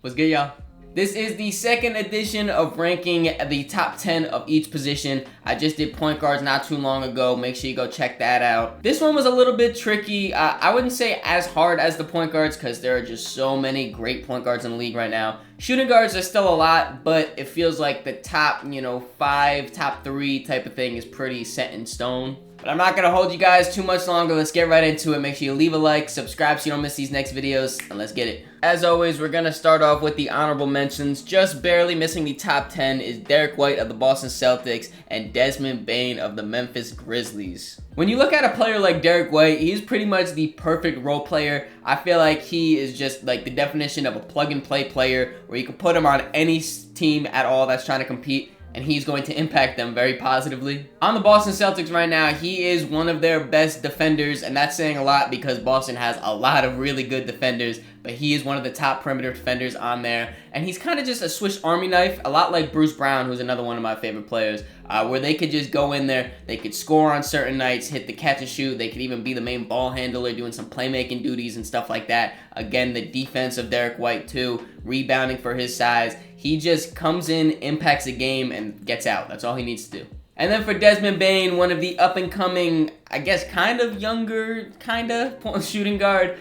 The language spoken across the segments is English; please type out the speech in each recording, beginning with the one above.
What's good, y'all? This is the second edition of ranking the top 10 of each position. I just did point guards not too long ago. Make sure you go check that out. This one was a little bit tricky. I wouldn't say as hard as the point guards because there are just so many great point guards in the league right now. Shooting guards are still a lot, but it feels like the top, 5, top 3 type of thing is pretty set in stone. But I'm not going to hold you guys too much longer. Let's get right into it. Make sure you leave a like, subscribe so you don't miss these next videos, and let's get it. As always, we're going to start off with the honorable mentions. Just barely missing the top 10 is Derek White of the Boston Celtics and Desmond Bane of the Memphis Grizzlies. When you look at a player like Derek White, he's pretty much the perfect role player. I feel like he is just like the definition of a plug-and-play player where you can put him on any team at all that's trying to compete, and he's going to impact them very positively. On the Boston Celtics right now, he is one of their best defenders, and that's saying a lot because Boston has a lot of really good defenders, but he is one of the top perimeter defenders on there, and he's kind of just a Swiss Army knife, a lot like Bruce Brown, who's another one of my favorite players, where they could just go in there, they could score on certain nights, hit the catch and shoot, they could even be the main ball handler, doing some playmaking duties and stuff like that. Again, the defense of Derek White too, rebounding for his size. He just comes in, impacts the game, and gets out. That's all he needs to do. And then for Desmond Bane, one of the up-and-coming, I guess kind of younger, shooting guard.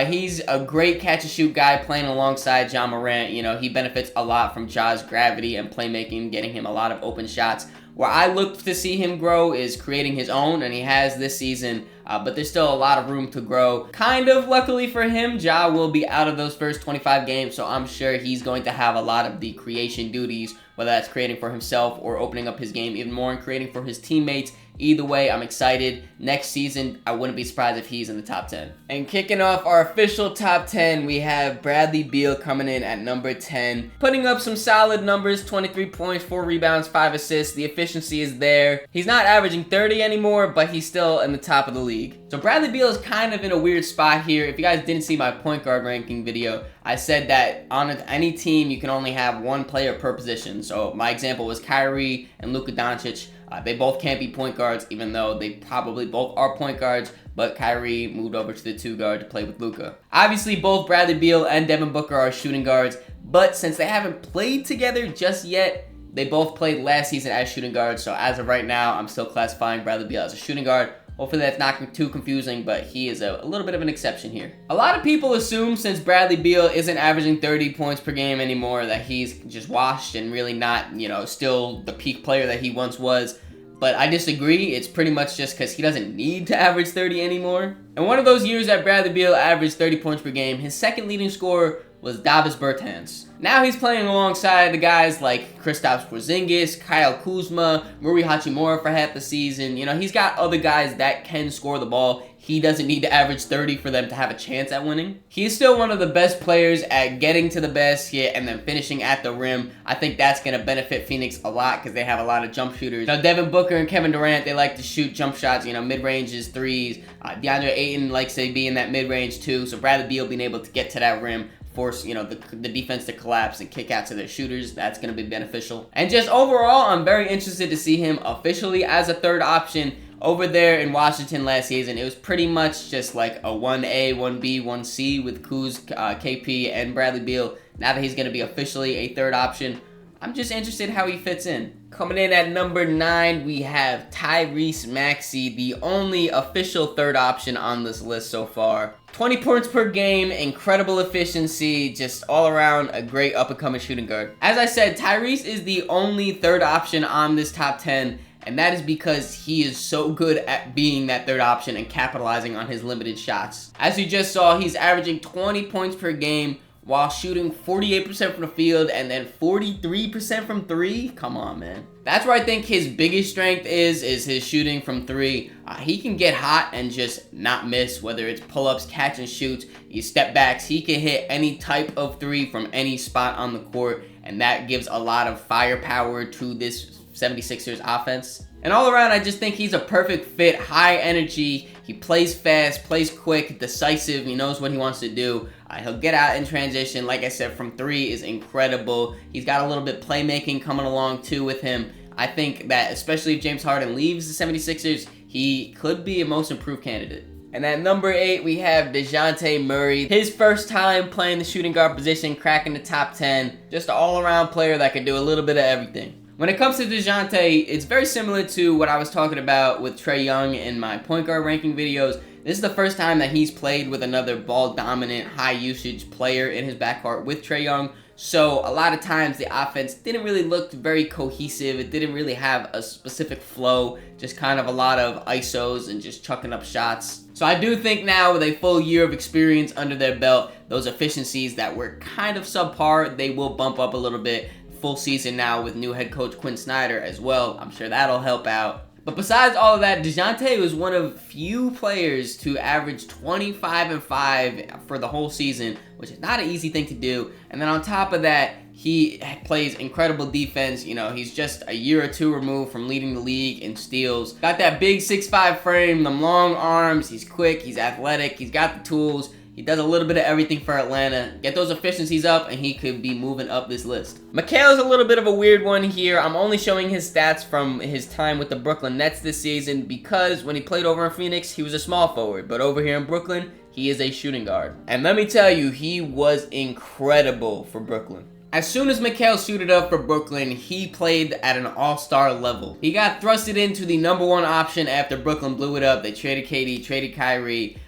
He's a great catch-and-shoot guy playing alongside Ja Morant. He benefits a lot from Ja's gravity and playmaking, getting him a lot of open shots. Where I look to see him grow is creating his own, and he has this season, but there's still a lot of room to grow. Kind of luckily for him, Ja will be out of those first 25 games, so I'm sure he's going to have a lot of the creation duties, whether that's creating for himself or opening up his game even more and creating for his teammates. Either way, I'm excited. Next season, I wouldn't be surprised if he's in the top 10. And kicking off our official top 10, we have Bradley Beal coming in at number 10. Putting up some solid numbers, 23 points, 4 rebounds, 5 assists. The efficiency is there. He's not averaging 30 anymore, but he's still in the top of the league. So Bradley Beal is kind of in a weird spot here. If you guys didn't see my point guard ranking video, I said that on any team, you can only have one player per position. So my example was Kyrie and Luka Doncic. They both can't be point guards, even though they probably both are point guards, but Kyrie moved over to the 2 guard to play with Luka. Obviously, both Bradley Beal and Devin Booker are shooting guards, but since they haven't played together just yet, they both played last season as shooting guards, so as of right now, I'm still classifying Bradley Beal as a shooting guard. Hopefully that's not too confusing, but he is a little bit of an exception here. A lot of people assume since Bradley Beal isn't averaging 30 points per game anymore that he's just washed and really not, still the peak player that he once was. But I disagree. It's pretty much just because he doesn't need to average 30 anymore. And one of those years that Bradley Beal averaged 30 points per game, his second leading scorer was Davis Bertans. Now he's playing alongside the guys like Kristaps Porzingis, Kyle Kuzma, Rui Hachimura for half the season. He's got other guys that can score the ball. He doesn't need to average 30 for them to have a chance at winning. He's still one of the best players at getting to the basket and then finishing at the rim. I think that's going to benefit Phoenix a lot because they have a lot of jump shooters. Devin Booker and Kevin Durant, they like to shoot jump shots, mid-ranges, threes. DeAndre Ayton likes to be in that mid-range too. So Bradley Beal being able to get to that rim, force the defense to collapse and kick out to their shooters, that's going to be beneficial. And just overall, I'm very interested to see him officially as a third option. Over there in Washington last season, it was pretty much just like a 1A, 1B, 1C with Kuz, KP, and Bradley Beal. Now that he's going to be officially a third option, I'm just interested how he fits in. Coming in at number 9, we have Tyrese Maxey, the only official third option on this list so far. 20 points per game, incredible efficiency, just all around a great up-and-coming shooting guard. As I said, Tyrese is the only third option on this top 10, and that is because he is so good at being that third option and capitalizing on his limited shots. As you just saw, he's averaging 20 points per game while shooting 48% from the field and then 43% from 3. Come on, man. That's where I think his biggest strength is his shooting from 3. He can get hot and just not miss, whether it's pull-ups, catch and shoots, step backs. He can hit any type of 3 from any spot on the court, and that gives a lot of firepower to this 76ers offense. And all around, I just think he's a perfect fit, high energy. He plays fast, plays quick, decisive. He knows what he wants to do. He'll get out in transition. Like I said, from 3 is incredible. He's got a little bit playmaking coming along too with him. I think that especially if James Harden leaves the 76ers, he could be a most improved candidate. And at number 8, we have DeJounte Murray. His first time playing the shooting guard position, cracking the top 10. Just an all-around player that can do a little bit of everything. When it comes to DeJounte, it's very similar to what I was talking about with Trae Young in my point guard ranking videos. This is the first time that he's played with another ball-dominant, high-usage player in his backcourt with Trae Young. So a lot of times the offense didn't really look very cohesive. It didn't really have a specific flow, just kind of a lot of ISOs and just chucking up shots. So I do think now with a full year of experience under their belt, those efficiencies that were kind of subpar, they will bump up a little bit. Full season now with new head coach Quinn Snyder as well. I'm sure that'll help out. But besides all of that, DeJounte was one of few players to average 25-5 for the whole season, which is not an easy thing to do. And then on top of that, he plays incredible defense. You know, he's just a year or two removed from leading the league in steals. Got that big 6'5" frame, them long arms. He's quick, he's athletic, he's got the tools. He does a little bit of everything for Atlanta. Get those efficiencies up, and he could be moving up this list. Mikal is a little bit of a weird one here. I'm only showing his stats from his time with the Brooklyn Nets this season because when he played over in Phoenix, he was a small forward. But over here in Brooklyn, he is a shooting guard. And let me tell you, he was incredible for Brooklyn. As soon as Mikal suited up for Brooklyn, he played at an all-star level. He got thrusted into the number one option after Brooklyn blew it up. They traded KD, traded Kyrie.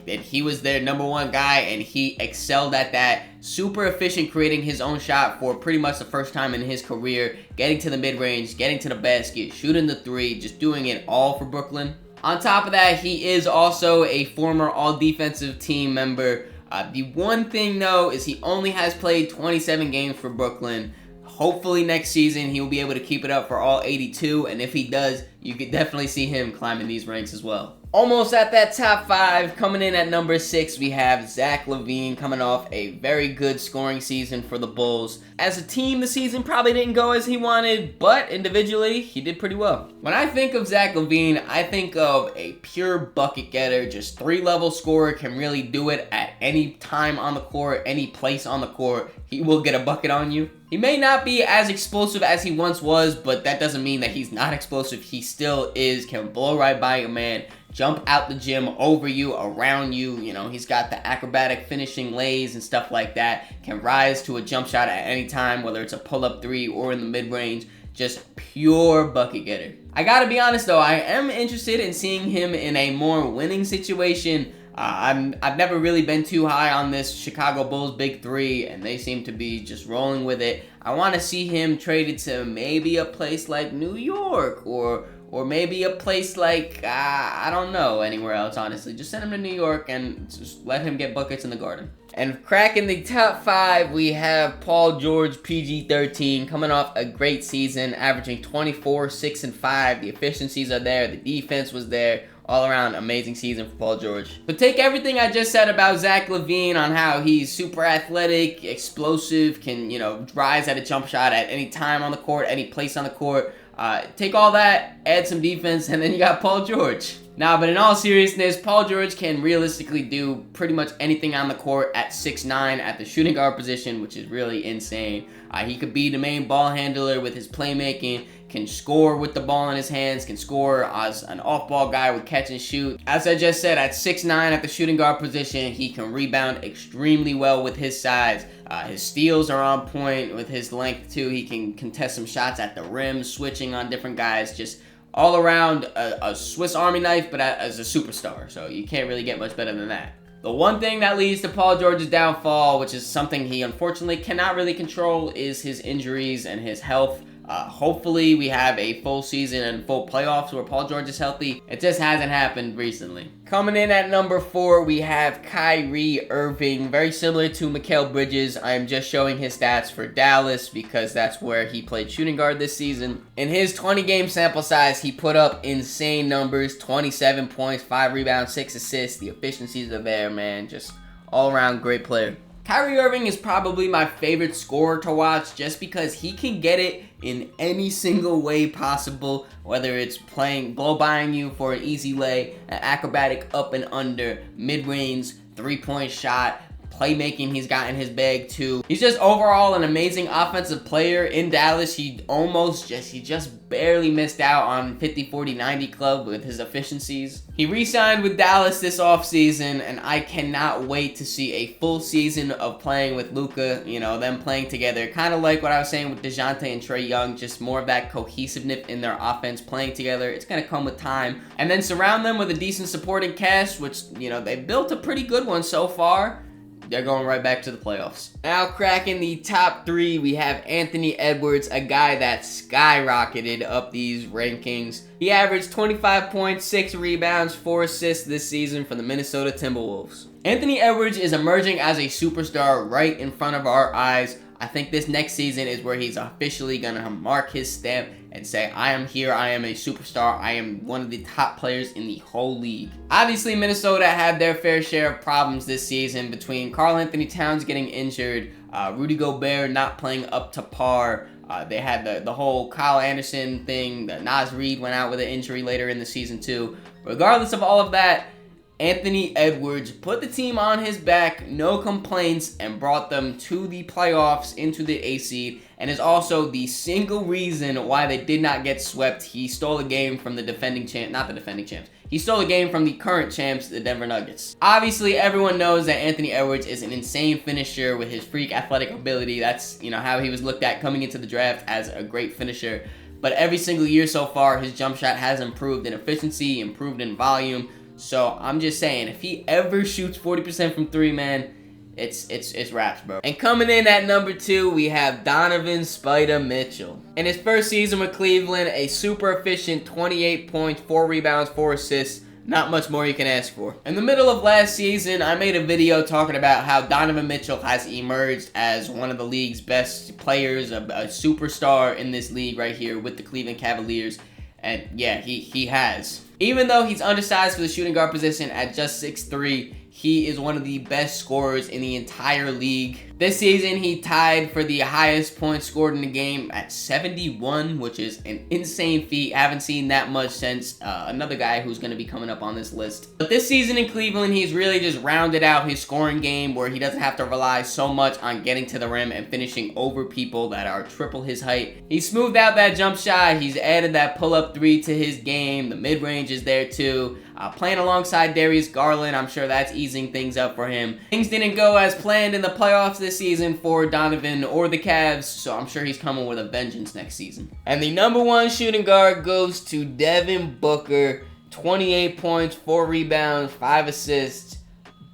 And he was their number one guy, and he excelled at that. Super efficient, creating his own shot for pretty much the first time in his career. Getting to the mid-range, getting to the basket, shooting the three, just doing it all for Brooklyn. On top of that, he is also a former all-defensive team member. The one thing, though, is he only has played 27 games for Brooklyn. Hopefully next season he will be able to keep it up for all 82, and if he does, you could definitely see him climbing these ranks as well. Almost at that top 5, coming in at number 6, we have Zach LaVine coming off a very good scoring season for the Bulls. As a team, the season probably didn't go as he wanted, but individually, he did pretty well. When I think of Zach LaVine, I think of a pure bucket getter, just 3-level scorer, can really do it at any time on the court, any place on the court. He will get a bucket on you. He may not be as explosive as he once was, but that doesn't mean that he's not explosive. He still is, can blow right by a man, jump out the gym, over you, around you. You know, he's got the acrobatic finishing lays and stuff like that. Can rise to a jump shot at any time, whether it's a pull-up three or in the mid-range. Just pure bucket getter. I gotta be honest though, I am interested in seeing him in a more winning situation. I've never really been too high on this Chicago Bulls Big Three, and they seem to be just rolling with it. I want to see him traded to maybe a place like New York, or maybe a place like, I don't know, anywhere else, honestly. Just send him to New York and just let him get buckets in the Garden. And cracking the top 5, we have Paul George, PG-13, coming off a great season, averaging 24, 6, and 5. The efficiencies are there. The defense was there. All around amazing season for Paul George. But take everything I just said about Zach LaVine on how he's super athletic, explosive, can, you know, rise at a jump shot at any time on the court, any place on the court. Take all that, add some defense, and then you got Paul George. Now, but in all seriousness, Paul George can realistically do pretty much anything on the court at 6'9" at the shooting guard position, which is really insane. He could be the main ball handler with his playmaking, can score with the ball in his hands, can score as an off-ball guy with catch and shoot. As I just said, at 6'9" at the shooting guard position, he can rebound extremely well with his size. His steals are on point with his length too. He can contest some shots at the rim, switching on different guys. Just all around a Swiss Army knife, but as a superstar. So you can't really get much better than that. The one thing that leads to Paul George's downfall, which is something he unfortunately cannot really control, is his injuries and his health. Hopefully we have a full season and full playoffs where Paul George is healthy. It just hasn't happened recently. Coming in at number 4, we have Kyrie Irving. Very similar to Mikal Bridges. I am just showing his stats for Dallas because that's where he played shooting guard this season. In his 20-game sample size, he put up insane numbers. 27 points, 5 rebounds, 6 assists. The efficiencies are there, man. Just all-around great player. Kyrie Irving is probably my favorite scorer to watch just because he can get it in any single way possible, whether it's playing blow-bying you for an easy lay, an acrobatic up and under, mid-range, 3-point shot, playmaking he's got in his bag too. He's just overall an amazing offensive player. In Dallas, he just barely missed out on 50-40-90 club with his efficiencies. He re-signed with Dallas this offseason, and I cannot wait to see a full season of playing with Luka, you know, them playing together. Kind of like what I was saying with DeJounte and Trae Young, just more of that cohesiveness in their offense playing together. It's going to come with time. And then surround them with a decent supporting cast, which, you know, they built a pretty good one so far. They're going right back to the playoffs. Now cracking the top 3, we have Anthony Edwards, a guy that skyrocketed up these rankings. He averaged 25 points, 6 rebounds, 4 assists this season for the Minnesota Timberwolves. Anthony Edwards is emerging as a superstar right in front of our eyes. I think this next season is where he's officially going to mark his stamp and say, I am here, I am a superstar, I am one of the top players in the whole league. Obviously, Minnesota had their fair share of problems this season between Karl-Anthony Towns getting injured, Rudy Gobert not playing up to par. They had the whole Kyle Anderson thing, that Naz Reid went out with an injury later in the season too. Regardless of all of that, Anthony Edwards put the team on his back, no complaints, and brought them to the playoffs into the A seed, and is also the single reason why they did not get swept. He stole a game from the defending champ, not the defending champs. He stole a game from the current champs, the Denver Nuggets. Obviously, everyone knows that Anthony Edwards is an insane finisher with his freak athletic ability. That's, you know, how he was looked at coming into the draft as a great finisher. But every single year so far, his jump shot has improved in efficiency, improved in volume. So I'm just saying, if he ever shoots 40% from 3, man, it's raps, bro. And coming in at number 2, we have Donovan Spider Mitchell. In his first season with Cleveland, a super efficient 28 points, 4 rebounds, 4 assists. Not much more you can ask for. In the middle of last season, I made a video talking about how Donovan Mitchell has emerged as one of the league's best players, a superstar in this league right here with the Cleveland Cavaliers. And yeah, he has. Even though he's undersized for the shooting guard position at just 6'3", he is one of the best scorers in the entire league. This season, he tied for the highest points scored in the game at 71, which is an insane feat. I haven't seen that much since another guy who's going to be coming up on this list. But this season in Cleveland, he's really just rounded out his scoring game where he doesn't have to rely so much on getting to the rim and finishing over people that are triple his height. He's smoothed out that jump shot. He's added that pull-up 3 to his game. The mid-range is there too. Playing alongside Darius Garland, I'm sure that's easing things up for him. Things didn't go as planned in the playoffs this season for Donovan or the Cavs, so I'm sure he's coming with a vengeance next season. And the number 1 shooting guard goes to Devin Booker. 28 points, 4 rebounds, 5 assists.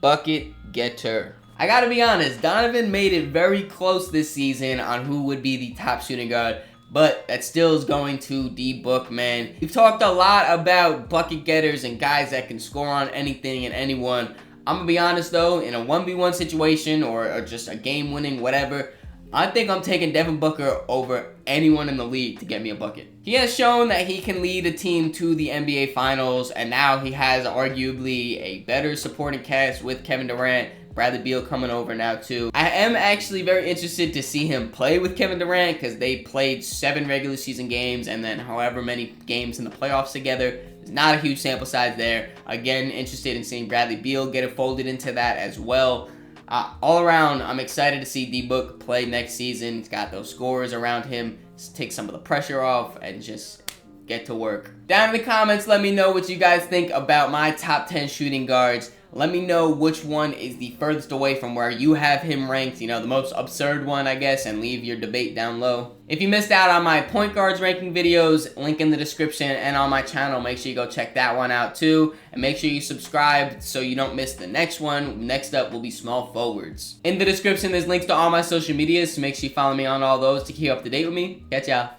Bucket getter. I gotta be honest, Donovan made it very close this season on who would be the top shooting guard. But that still is going to D-Book, man. We've talked a lot about bucket getters and guys that can score on anything and anyone. I'm going to be honest, though, in a 1v1 situation or just a game-winning whatever, I think I'm taking Devin Booker over anyone in the league to get me a bucket. He has shown that he can lead a team to the NBA Finals, and now he has arguably a better supporting cast with Kevin Durant. Bradley Beal coming over now too. I am actually very interested to see him play with Kevin Durant because they played 7 regular season games and then however many games in the playoffs together. There's not a huge sample size there. Again, interested in seeing Bradley Beal get it folded into that as well. All around, I'm excited to see D-Book play next season. He's got those scorers around him. Just take some of the pressure off and just get to work. Down in the comments, let me know what you guys think about my top 10 shooting guards. Let me know which one is the furthest away from where you have him ranked, you know, the most absurd one, I guess, and leave your debate down low. If you missed out on my point guards ranking videos, link in the description and on my channel, make sure you go check that one out too. And make sure you subscribe so you don't miss the next one. Next up will be small forwards. In the description, there's links to all my social medias, so make sure you follow me on all those to keep up to date with me. Catch y'all.